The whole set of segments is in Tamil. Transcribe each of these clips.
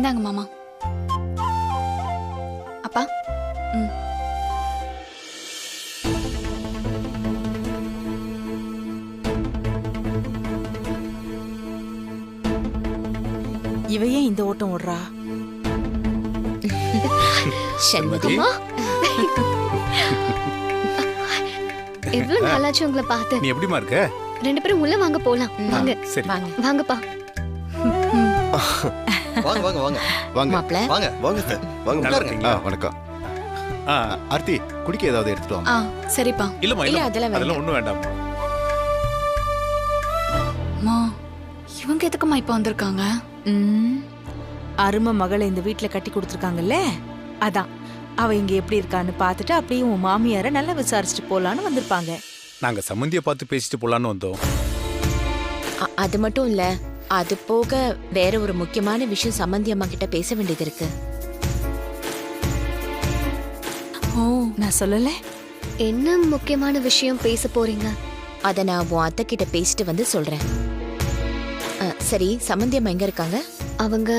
இந்தாங்க மாமா. அப்பா. இவையே இந்த ஓட்டம் ஓடுறா? சண்முகமா, எவ்வளவு நாளாச்சு உங்களை பார்த்து. நீ எப்படிமா இருக்க? ரெண்டு பேரும் உள்ள வாங்க போலாம். வாங்க. சரி வாங்க வாங்கப்பா. வாங்க வாங்க வாங்க வாங்க மாப்ள. வாங்க வாங்க சார் வாங்க நல்லா உட்காருங்க. இருக்கீங்களா? வணக்கம். ஆ, ஆர்த்தி குடிக்க ஏதாவது எடுத்துட்டு வாங்க. சரிப்பா. இல்லம்மா இல்ல, இல்ல அதெல்லாம் அதெல்லாம் ஒண்ணும் வேண்டாம். மா, இவங்க எதுக்குமா இப்ப வந்திருக்காங்க? அருமை மகளை இந்த வீட்டுல கட்டி கொடுத்துருக்காங்கல்ல, அதான் அவ இங்க எப்படி இருக்கான்னு பார்த்துட்டு அப்படியே உன் மாமியார நல்லா விசாரிச்சுட்டு போலான்னு வந்திருப்பாங்க. நாங்க சம்மந்திய பார்த்து பேசிட்டு போலான்னு வந்தோம். அது மட்டும் இல்ல, அது போக வேற ஒரு முக்கியமான விஷயம் சம்பந்தி அம்மா கிட்ட பேச வேண்டியது இருக்கு. ஓ, நான் சொல்லல? என்ன முக்கியமான விஷயம் பேச போறீங்க? அத நான் உன் அத்தை கிட்ட பேசிட்டு வந்து சொல்றேன். சரி, சம்பந்தி அம்மா எங்க இருக்காங்க? அவங்க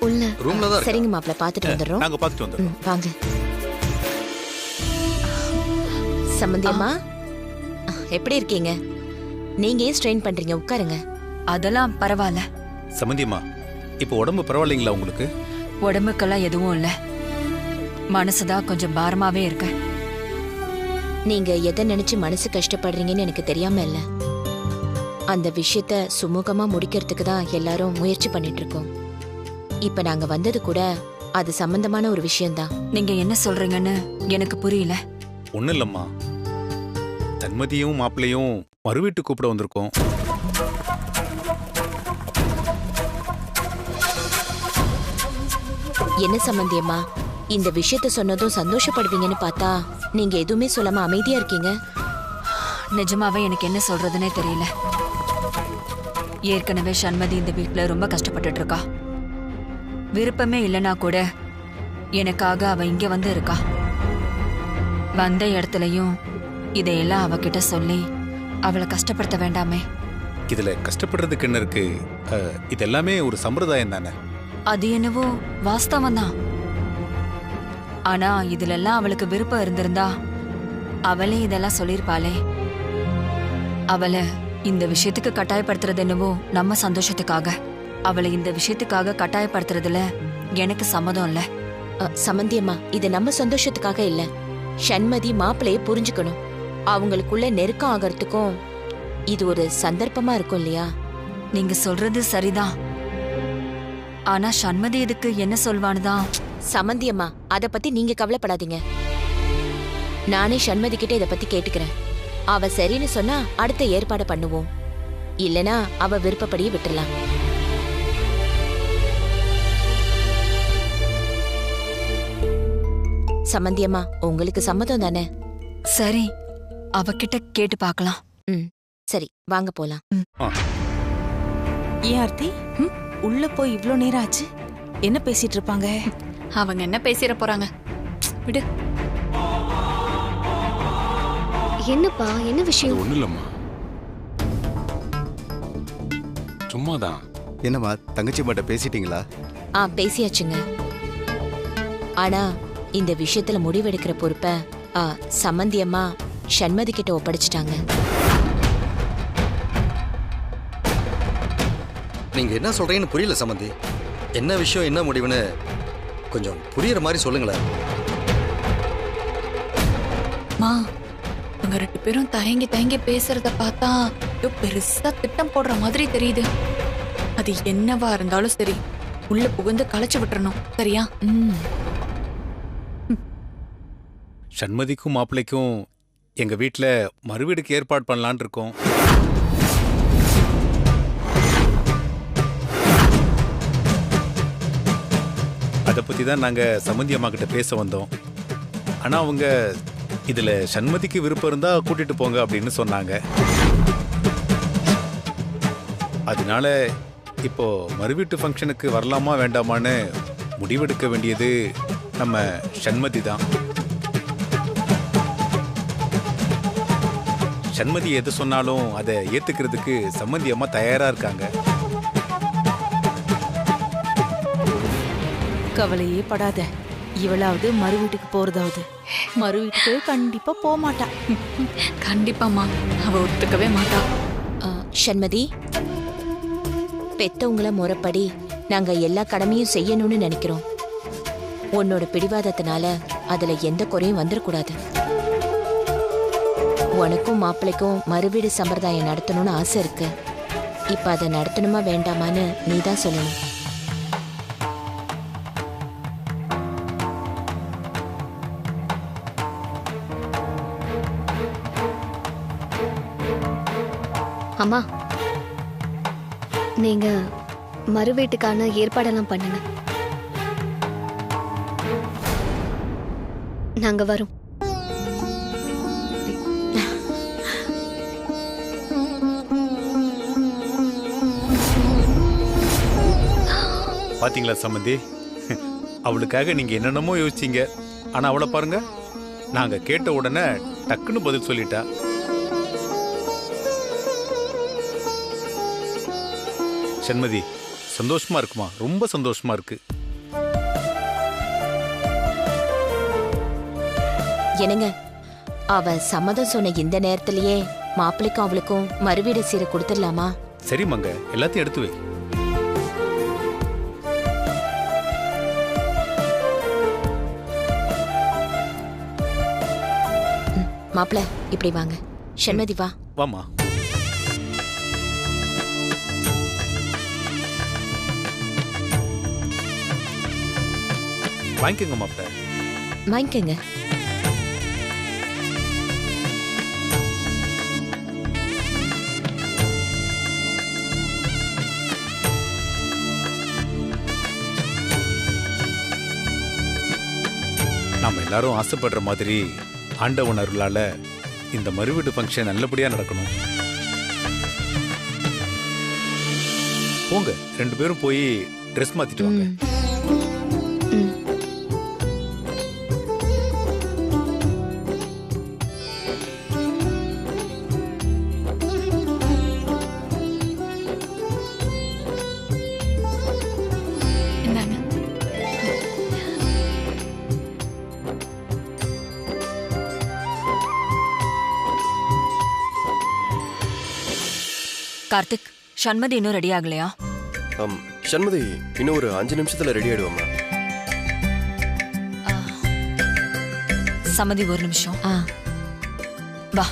உள்ள. ரூம்ல தான் இருக்கு. சரிங்க மாப்ள, பாத்துட்டு வந்துடுறோம். நாங்க பார்த்துட்டு வந்துடுறோம். வாங்க. சம்பந்தி அம்மா, எப்படி இருக்கீங்க? நீங்க ஏன் ஸ்ட்ரெயின் பண்றீங்க? உட்காருங்க. அதெல்லாம் பரவாயில்ல. சம்மந்தியம்மா, இப்போ உடம்பு பரவாயில்லைங்களா உங்களுக்கு? உடம்புக்கெல்லாம் எதுவும் இல்ல, மனசுதான் கொஞ்சம் பாரமாவே இருக்கு. நீங்க எதை நினைச்சு மனசு கஷ்டப்படுறீங்கன்னு எனக்கு தெரியாம இல்ல. அந்த விஷயத்த சுமூகமா முடிக்கிறதுக்கு தான் எல்லாரும் முயற்சி பண்ணிட்டு இருக்கோம். இப்ப நாங்க வந்தது கூட அது சம்பந்தமான ஒரு விஷயம்தான். நீங்க என்ன சொல்றீங்கன்னு எனக்கு புரியல. ஒண்ணும் இல்லம்மா, தன்மதியும் மாப்பிள்ளையும் மறுவீட்டு கூப்பிட வந்திருக்கோம். என்ன சம்பந்தியம்மா, இந்த விஷயத்த சொன்னதும் சந்தோஷப்படுவீங்கன்னு பார்த்தா நீங்க எதுவுமே சொல்லாம அமைதியா இருக்கீங்க. நிஜமாவே எனக்கு என்ன சொல்றதுன்னே தெரியல. ஏற்கனவே சண்மதி இந்த வீட்டுல ரொம்ப கஷ்டப்பட்டுட்டு இருக்கா. விருப்பமே இல்லைன்னா கூட எனக்காக அவ இங்க வந்து இருக்கா. வந்த இடத்துலயும் இதையெல்லாம் அவகிட்ட சொல்லி அவளை கஷ்டப்படுத்த வேண்டாமே. இதுல கஷ்டப்படுறதுக்கு என்ன இருக்கு? இது எல்லாமே ஒரு சம்பிரதாயம் தானே. அது என்னவோ வாஸ்தவம் தான். ஆனா இதுல எல்லாம் அவளுக்கு விருப்பம் இருந்திருந்தா அவளே இதெல்லாம் சொல்லிருப்பாளே. அவளை இந்த விஷயத்துக்கு கட்டாயப்படுத்துறது என்னவோ நம்ம சந்தோஷத்துக்காக. அவளை இந்த விஷயத்துக்காக கட்டாயப்படுத்துறதுல எனக்கு சம்மதம் இல்ல. சம்பந்தியம்மா, இது நம்ம சந்தோஷத்துக்காக இல்ல. சண்மதி மாப்பிள்ளைய புரிஞ்சுக்கணும். அவங்களுக்குள்ள நெருக்கம் ஆகிறதுக்கும் இது ஒரு சந்தர்ப்பமா இருக்கும் இல்லையா? நீங்க சொல்றது சரிதான். ஆனா சண்மதி இதுக்கு என்ன சொல்வானுதான்? சம்பந்தியம்மா, அத பத்தி நீங்க கவலைப்படாதீங்க. நானே சண்மதி கிட்ட இத பத்தி கேட்டுக்கிறேன். அவ சரின்னு சொன்னா அடுத்த ஏற்பாடு பண்ணுவோம். இல்லனா அவ விருப்பப்படியே விட்டுறலாம். சம்பந்தியம்மா, உங்களுக்கு சம்மதம் தானே? சரி, அவகிட்ட கேட்டு பார்க்கலாம். சரி, வாங்க போலாம். ஏன் ஆர்த்தி, உள்ள போய் இவ்ளோ நேரம் ஆச்சு? என்ன பேசிட்டு இருப்பாங்க? அவங்க என்ன பேசிட போறாங்க, விடு. என்னப்பா, என்ன விஷயம்? ஒண்ணு இல்லம்மா, சும்மாதான். என்னம்மா தங்கச்சி மாட்ட பேசிட்டீங்களா? பேசியாச்சுங்க. ஆனா இந்த விஷயத்துல முடிவெடுக்கிற பொறுப்ப சம்பந்தியம்மா சண்மதி கிட்ட ஒப்படைச்சிட்டாங்க. நீங்க என்ன சொல்றீங்கன்னு புரியல சம்பந்தி. என்ன விஷயம், என்ன முடிவுன்னு கொஞ்சம் புரியுற மாதிரி சொல்லுங்களேன். மா, இவங்க ரெண்டு பேரும் தயங்கி தயங்கி பேசுறத பார்த்தா ஏதோ பெருசா திட்டம் போடுற மாதிரி தெரியுது. அது என்னவா இருந்தாலும் சரி, உள்ள புகுந்து களைச்சு விட்டுறணும். சரியா? சண்மதிக்கும் மாப்பிள்ளைக்கும் எங்க வீட்டுல மறுவீடுக்கு ஏற்பாடு பண்ணலான் இருக்கோம். அதை பத்தி தான் நாங்க சம்பந்தி அம்மா கிட்ட பேச வந்தோம். ஆனா அவங்க இதுல சண்மதிக்கு விருப்பம் இருந்தா கூட்டிட்டு போங்க அப்படின்னு சொன்னாங்க. அதனால இப்போ மறுவீட்டு ஃபங்க்ஷனுக்கு வரலாமா வேண்டாமான்னு முடிவெடுக்க வேண்டியது நம்ம சண்மதி தான். சண்மதி எது சொன்னாலும் அதை ஏத்துக்கிறதுக்கு சம்பந்தி அம்மா தயாரா இருக்காங்க. கவலையே படாத. இவளாவது மறு வீட்டுக்கு போறதாவது. மறு வீட்டுக்கு கண்டிப்பா போக மாட்டா. கண்டிப்பாமா, அவ ஒத்துக்கவே மாட்டா. சண்மதி, பெத்தவங்கள முறைப்படி நாங்க எல்லா கடமையும் செய்யணும்னு நினைக்கிறோம். உன்னோட பிடிவாதத்தினால அதுல எந்த குறையும் வந்துடக்கூடாது. உனக்கும் மாப்பிள்ளைக்கும் மறுவீடு சம்பிரதாயம் நடத்தணும்னு ஆசை இருக்கு. இப்ப அதை நடத்தணுமா வேண்டாமான்னு நீதான் சொல்லணும். அம்மா, நீங்க மறு வீட்டுக்கான ஏற்பாடெல்லாம் பண்ணுங்க. நாங்க வரோம். பாத்தீங்களா சம்மந்தி, அவளுக்காக நீங்க என்னென்னமோ யோசிச்சீங்க. ஆனா அவளை பாருங்க, நாங்க கேட்ட உடனே டக்குன்னு பதில் சொல்லிட்டா. சண்மதி, சந்தோஷமா இருக்குமா? ரொம்ப சந்தோஷமா இருக்கு. என்னங்க, அவ சம்மதம் சொன்ன இந்த நேரத்திலேயே மாப்பிள்ளைக்கும் அவளுக்கும் மறுவீடு சீரை கொடுத்துடலாமா? சரி மங்க, எல்லாத்தையும் எடுத்து வை. மாப்பிள்ள, இப்படி வாங்க. சண்மதி வா. வாமா. வாங்கிக்கோங்க மாப்பிள்ள. வாங்கிக்கங்க. நாம எல்லாரும் ஆசைப்படுற மாதிரி ஆண்டவன் அருளால இந்த மறுவீடு ஃபங்க்ஷன் நல்லபடியா நடக்கணும். போங்க, 2 பேரும் போய் ட்ரெஸ் மாத்திட்டு வாங்க. இந்தாங்க. கார்த்திக், சண்மதி இன்னும் ரெடி ஆகலையா? சண்மதி இன்னும் ஒரு 5 நிமிஷத்துல ரெடி ஆயிடுவாமா. சம்மதி, ஒரு நிமிஷம். வா.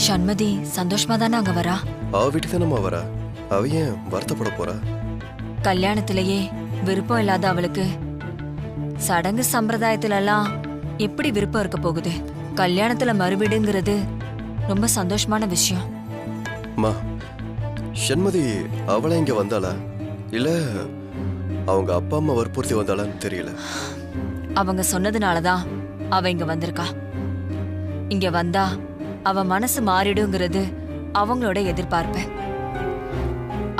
சண்மதி சந்தோஷமா தானே அங்க வரா? அவ வீட்டுக்கு தானம்மா வரா. அவ ஏன் வருத்தப்பட போறா? கல்யாணத்திலேயே விருப்பம் இல்லாத அவளுக்கு சடங்கு சம்பிரதாயத்துல எல்லாம் எப்படி விருப்பம் இருக்க போகுது? கல்யாணத்துல மறுவீடுங்கிறது ரொம்ப சந்தோஷமான விஷயம். அம்மா, சண்மதி அவளை இங்க வந்தாளா இல்ல அவங்க அப்பா அம்மா வற்புறுத்தி வந்தாளான்னு தெரியல. அவங்க சொன்னதுனாலதான் அவ இங்க வந்திருக்கா. இங்க வந்தா அவ மனசு மாறிடுங்கிறது அவங்களோட எதிர்பார்ப்பு.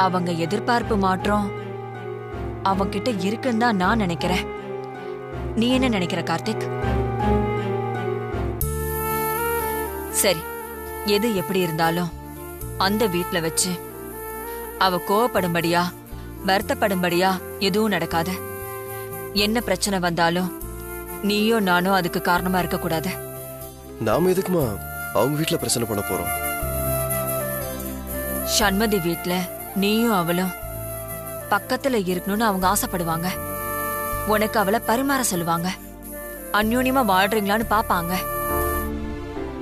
அவங்க எதிர்பார்ப்பு மாற்றம் அவங்கிட்ட இருக்குன்னு தான் நான் நினைக்கிறேன். நீ என்ன நினைக்கிற கார்த்திக்? சரி, எது எப்படி இருந்தாலும் அந்த வீட்ல வச்சு அவ கோவப்படும்படியா வருத்தப்படும்படியா எதுவும் நடக்காது. என்ன பிரச்சனை வந்தாலும் நீயோ நானோ அதுக்கு காரணமா இருக்க கூடாது. நாம எதுக்குமா அவங்க வீட்ல பிரச்சனை பண்ண போறோம்? சண்மதி வீட்ல நீயும் அவளும் பக்கத்துல இருக்கணும்னு அவங்க ஆசைப்படுவாங்க. உனக்கு அவளை பரிமாற சொல்லுவாங்க. அந்யோன்யமா வாழ்றீங்களான்னு பாப்பாங்க.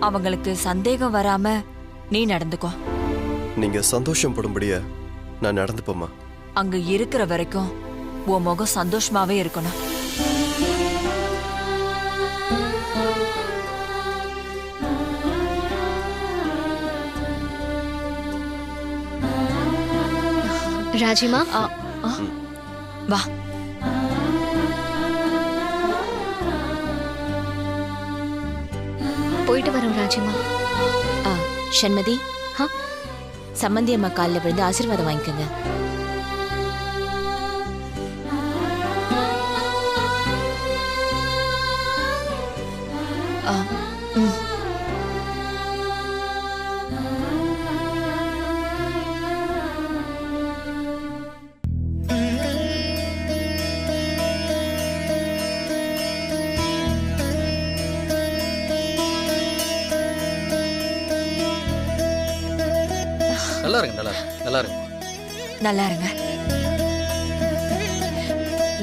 அவங்களுக்கு சந்தேகம் வராம நீ நடந்துக்கோ. நீங்க சந்தோஷம் படும்படியா நான் நடந்துப்போமா. அங்க இருக்கிற வரைக்கும் உன் முகம் சந்தோஷமாவே இருக்கணும். ராஜிமா, வா. போயிட்டு வரோம் ராஜிமா. சண்மதி, சம்மந்தி அம்மா காலில் விழுந்து ஆசீர்வாதம் வாங்கிக்கோங்க. நல்லா இருக்கு. நல்லா இருங்க.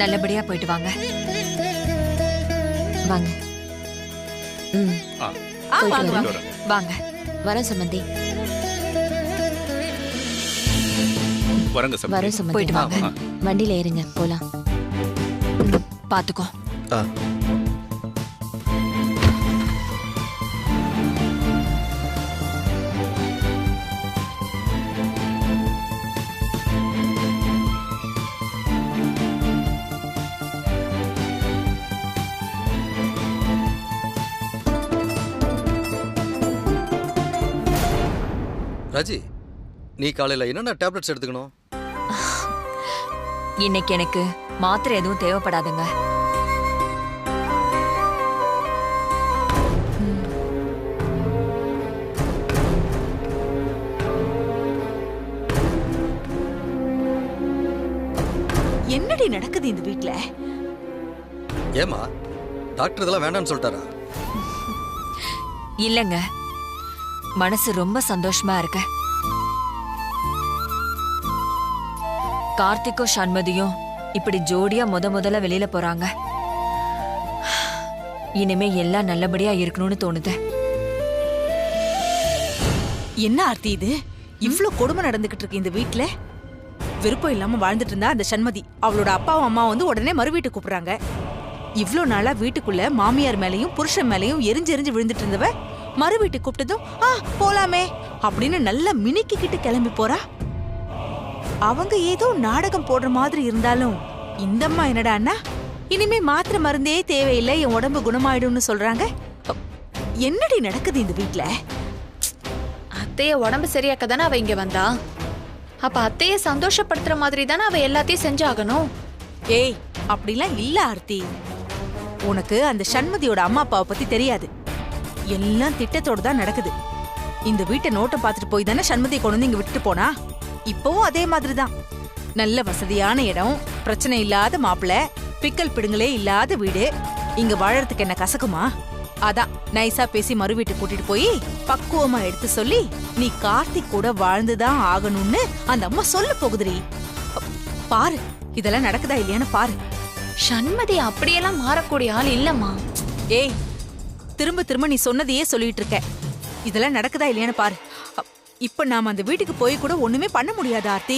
நல்லபடியா போயிட்டு வாங்க. வாங்க. ம் வாங்க வாங்க. வாங்க. வரேன் சம்மந்தி. வரங்க சம்பந்தி. வரேன் சம்மந்தி. போயிட்டு வாங்க. வண்டியில ஏறுங்க போலாம். பாத்துக்கோ. ஆ ராஜி, நீ காலையில் என்னென்ன டேப்லெட்ஸ் எடுத்துக்கணும்? இன்னைக்கு எனக்கு மாத்திரை எதுவும் தேவைப்படாதுங்க. என்னடி நடக்குது இந்த வீட்ல? ஏமா டாக்டர் இதெல்லாம் வேண்டாம்னு சொல்லிட்டாரா? இல்லங்க, மனசு ரொம்ப சந்தோஷமா இருக்கு. கார்த்திக்கும் சண்மதியும் இப்படி ஜோடியா முதல்ல வெளியில போறாங்க. இனிமே எல்லாம் நல்லபடியா இருக்கணும்னு தோணுது. என்ன ஆர்த்தி இது? இவ்ளோ கொடுமை நடந்துகிட்டு இருக்கு இந்த வீட்ல. விருப்பம் இல்லாம வாழ்ந்துட்டு இருந்தா அந்த சண்மதி அவளோட அப்பாவும் அம்மா வந்து உடனே மறு வீட்டுக்கு கூப்பிடுறாங்க. இவ்ளோ நாளா வீட்டுக்குள்ள மாமியார் மேலயும் புருஷன் மேலயும் எரிஞ்செரிஞ்சு விழுந்துட்டு இருந்தவ மறு வீட்டுக்கு கூப்பிட்டதும் போலாமே அப்படின்னு நல்லா மினுக்கிக்கிட்டு கிளம்பி போறா. அவங்க ஏதோ நாடகம் போடுற மாதிரி இருந்தாலும் இந்த அம்மா என்னடான்னா இனிமே மாத்திரை மருந்தே தேவையில்லை, என் உடம்பு குணமாயிடும்னு சொல்றாங்க. என்னடி நடக்குது இந்த வீட்ல? அத்தைய உடம்பு சரியாக்க தானே அவ இங்க வந்தா. அப்ப அத்தைய சந்தோஷப்படுத்துற மாதிரி தானே அவ எல்லாத்தையும் செஞ்சாகணும். ஏய், அப்படிலாம் இல்ல ஆர்த்தி. உனக்கு அந்த சண்மதியோட அம்மா அப்பாவை பத்தி தெரியாது. எல்லாம் திட்டத்தோட தான் நடக்குது. இந்த வீட்டை நோட்டம் பார்த்துட்டு போய் தானே சண்மதியை கொண்டு வந்து இங்க விட்டுட்டு போனா. இப்பவும் அதே மாதிரிதான். நல்ல வசதியான இடம், பிரச்சனை இல்லாத மாப்பிள்ள, பிக்கல் பிடுங்களே இல்லாத வீடு. இங்க வாழறதுக்கு என்ன கசக்குமா? அதான் நைஸா பேசி மறு வீட்டு கூட்டிட்டு போய் பக்குவமா எடுத்து சொல்லி நீ கார்த்திக் கூட வாழ்ந்துதான் ஆகணும்னு அந்த அம்மா சொல்ல போகுதுரி. பாரு, இதெல்லாம் நடக்குதா இல்லையான்னு பாரு. சண்மதி அப்படியெல்லாம் மாறக்கூடிய ஆள் இல்லம்மா. ஏய், திரும்ப திரும்ப நீ சொன்னதையே சொல்லிட்டு இருக்க. இதெல்லாம் நடக்குதா இல்லையான்னு பாரு. இப்ப நாம அந்த வீட்டுக்கு போய் கூட ஒண்ணுமே பண்ண முடியாது ஆர்த்தி.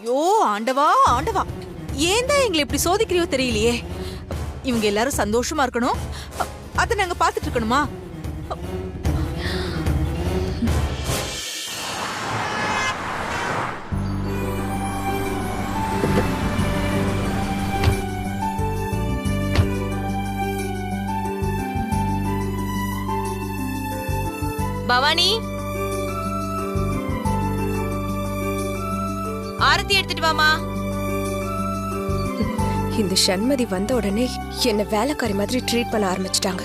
யோ ஆண்டவா ஆண்டவா, ஏன் தான் எங்களை இப்படி சோதிக்கிறியோ தெரியலையே. இவங்க எல்லாரும் சந்தோஷமா இருக்கணும், அதை நாங்க பாத்துட்டு இருக்கணுமா? பவானி, ஆரத்தி எடுத்துட்டு வாமா. இந்த சண்மதி வந்த உடனே என்ன வேலைக்காரி மாதிரி ட்ரீட் பண்ண ஆரம்பிச்சிட்டாங்க.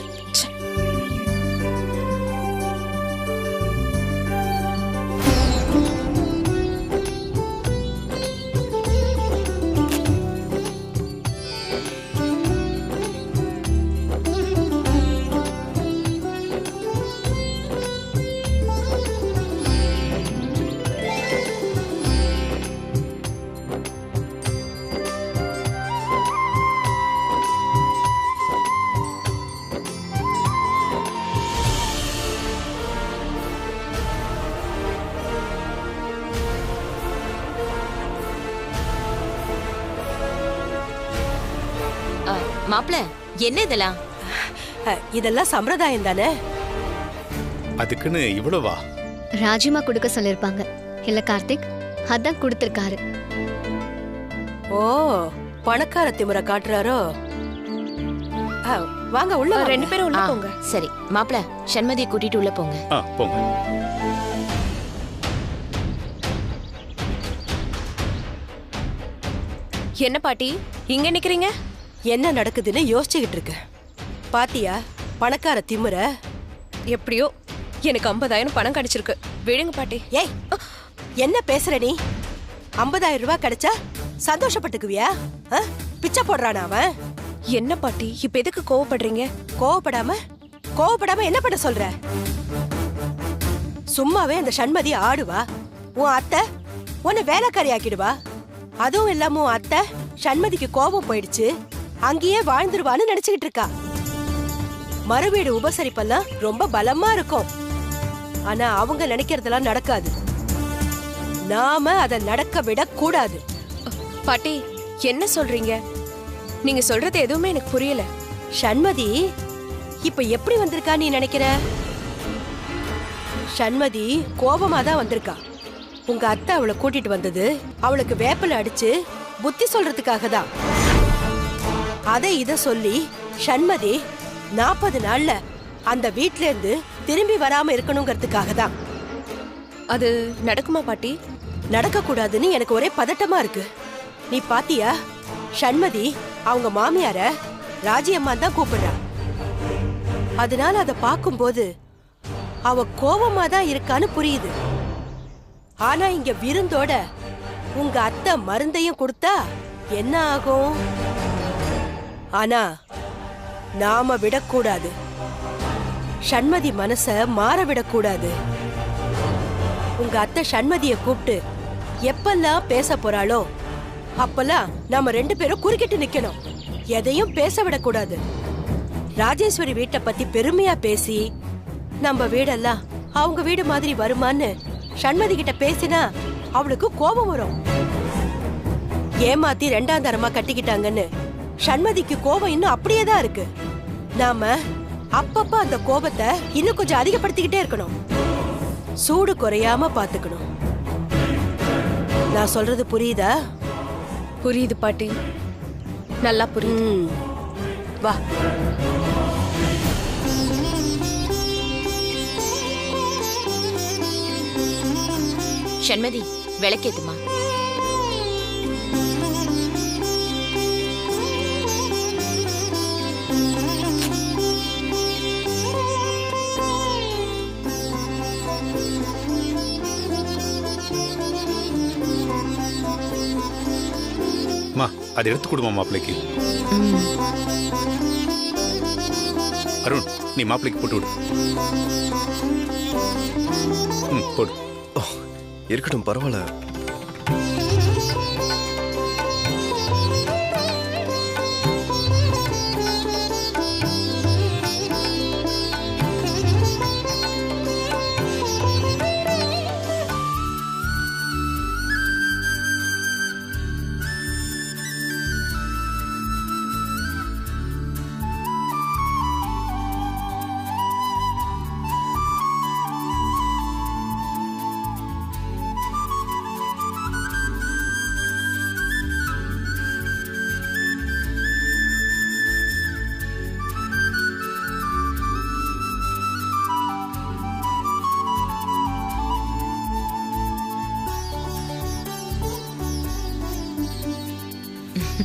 மாப்ள, என்ன இதெல்லாம்? இதெல்லாம் சம்பிரதாயம் தானே. அதுக்குன்னு இவ்வளவா? ராஜிமா கொடுக்க சொல்லிருப்பாங்க இல்ல கார்த்திக், அதான் கொடுத்திருக்காரு. ஓ, பணக்கார திமிர காட்டுறாரோ? வாங்க உள்ள, ரெண்டு பேரும் உள்ள போங்க. சரி மாப்ள, சண்மதியை கூட்டிட்டு உள்ள போங்க. போங்க. என்ன பாட்டி இங்க நிக்கிறீங்க? என்ன நடக்குதுன்னு யோசிச்சுக்கிட்டு இருக்க. பாத்தியா பணக்கார திமிர? எப்படியோ எனக்கு 50,000 பணம் கிடைச்சிருக்கு. விடுங்க பாட்டி. ஏய், என்ன பேசுற நீ? 50,000 ரூபாய் கிடைச்சா சந்தோஷப்பட்டுக்குவியா? பிச்சை போடுறானா அவன்? என்ன பாட்டி இப்ப எதுக்கு கோவப்படுறீங்க? கோவப்படாம என்ன பண்ண சொல்ற? சும்மாவே அந்த சண்மதி ஆடுவா. உன் அத்தை உன்னை வேலைக்காரி ஆக்கிடுவா. அதுவும் இல்லாம உன் அத்தை சண்மதிக்கு கோபம் போயிடுச்சு, அங்கேயே வாழ்ந்துருவான்னு நினைச்சுக்கிட்டு இருக்கா. மறுவீடு உபசரிப்பெல்லாம் ரொம்ப பலமா இருக்கும். ஆனா அவங்க நினைக்கிறதெல்லாம் நடக்காது. நாம அதை நடக்க விட கூடாது. பாட்டி என்ன சொல்றீங்க? நீங்க சொல்றது எதுவுமே எனக்கு புரியல. சண்மதி இப்ப எப்படி வந்திருக்கா நீ நினைக்கிற? சண்மதி கோபமா தான் வந்திருக்கா. உங்க அத்தை அவளை கூட்டிட்டு வந்தது அவளுக்கு வேப்பல அடிச்சு புத்தி சொல்றதுக்காக தான். அதை இத சொல்லி சண்மதி 40 நாள்ல அந்த வீட்ல இருந்து திரும்பி வராம இருக்கணுங்கிறதுக்காக தான். அது நடக்குமா பாட்டி? நடக்க கூடாதுன்னு எனக்கு ஒரே பதட்டமா இருக்கு. நீ பாத்தியா, சண்மதி அவங்க மாமியார ராஜியம்மா தான் கூப்பிடுறா. அதனால அதை பார்க்கும்போது அவ கோபமா தான் இருக்கான்னு புரியுது. ஆனா இங்க விருந்தோட உங்க அத்தை மருந்தையும் கொடுத்தா என்ன ஆகும்? ஆனா நாம விடக்கூடாது. சண்மதி மனச மாற விடக்கூடாது. உங்க அத்தை சண்மதிய கூப்பிட்டு எப்பெல்லாம் பேச போறாளோ அப்பெல்லாம் நாம 2 பேரும் குறுக்கிட்டு நிக்கணும். எதையும் பேச விடக்கூடாது. ராஜேஸ்வரி வீட்டை பத்தி பெருமையா பேசி நம்ம வீடெல்லாம் அவங்க வீடு மாதிரி வருமான்னு சண்மதி கிட்ட பேசினா அவளுக்கு கோபம் வரும். ஏமாத்தி 2ஆம் தரமா கட்டிக்கிட்டாங்கன்னு சண்மதிக்கு கோபம் இன்னும் அப்படியே தான் இருக்கு. நாம அப்பப்ப அந்த கோபத்தை இன்னும் கொஞ்சம் அதிகப்படுத்திக்கிட்டே இருக்கணும். சூடு குறையாம பாத்துக்கணும். நான் சொல்றது புரியுதா? புரியுது பாட்டி, நல்லா புரியுது. வா. சண்மதி விளக்கேத்துமா. அதை எடுத்து கொடுமா மாப்பிள்ளைக்கு. அருண், நீ மாப்பிள்ளைக்கு போட்டு விடு. போடு. இருக்கட்டும், பரவாயில்ல.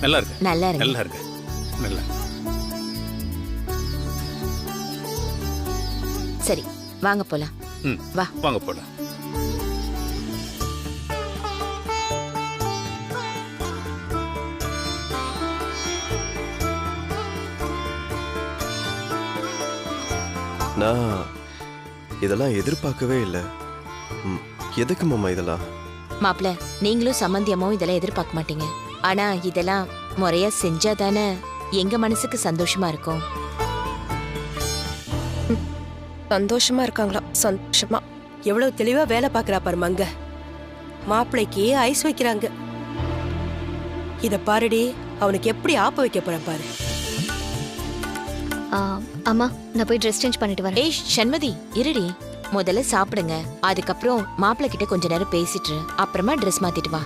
நல்லா இருக்கு. நல்லா இருக்கு. நல்லா இருக்கு. நல்லா. சரி, வாங்க போலாம். வா, வாங்க போலாம். நான் இதெல்லாம் எதிர்பார்க்கவே இல்லை. எதுக்கு மாமா இதெல்லாம்? மாப்பிள்ள, நீங்களும் சம்பந்தியமும் இதெல்லாம் எதிர்பார்க்க மாட்டீங்க. ஆனா இதெல்லாம் முறையா செஞ்சாதானே எங்க மனசுக்கு சந்தோஷமா இருக்கும். சந்தோஷமா இருக்காங்களா? சந்தோஷமா. எவ்வளவு தெளிவா வேலை பாக்குறா பாரு மங்க. மாப்பிள்ளைக்கு ஐஸ் வைக்கிறாங்க. இத பாருடி, அவனுக்கு எப்படி ஆப்ப வைக்க போறேன் பாரு. அம்மா, நான் போய் ட்ரெஸ் சேஞ்ச் பண்ணிட்டு வரேன். ஏய் சண்மதி, இருடி. முதல்ல சாப்பிடுங்க, அதுக்கப்புறம் மாப்பிள்ளை கிட்ட கொஞ்ச நேரம் பேசிட்டு அப்புறமா ட்ரெஸ் மாத்திட்டு வா.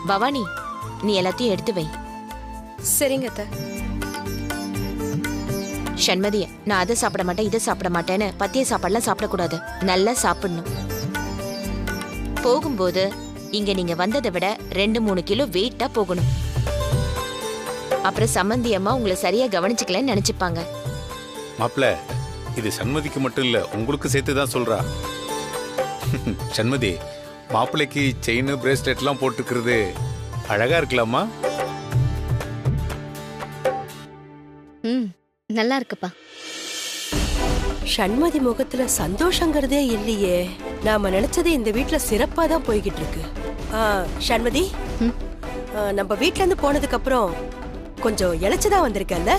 பவானி, நீ எல்லாத்தையும் எடுத்து வை. சரிங்க அத்தை. சண்மதி, நான் அதை சாப்பிட மாட்டேன் இதை சாப்பிட மாட்டேன்னு பத்திய சாப்பாடுலாம் சாப்பிடக்கூடாது. நல்லா சாப்பிடணும். போகும்போது இங்க நீங்க வந்ததை விட 2-3 கிலோ வெயிட்டா போகணும். அப்புறம் சம்பந்தியம்மா உங்களை சரியா கவனிச்சுக்கலன்னு நினைச்சுப்பாங்க. மாப்பிள்ள, இது சண்மதிக்கு மட்டும் இல்ல, உங்களுக்கு சேர்த்து தான் சொல்றா. சண்மதி, மாப்பிள்ளைக்கு செயின் பிரேஸ்லெட்லாம் போட்டுக்கிறது அழகா இருக்கலாமா? நல்லா இருக்குப்பா. சண்மதி முகத்துல சந்தோஷங்கிறதே இல்லையே. நாம நினைச்சது இந்த வீட்ல சிறப்பா தான் போய்கிட்டு இருக்கு. சண்மதி, நம்ம வீட்ல இருந்து போனதுக்கு அப்புறம் கொஞ்சம் இழைச்சதா வந்திருக்கல்ல?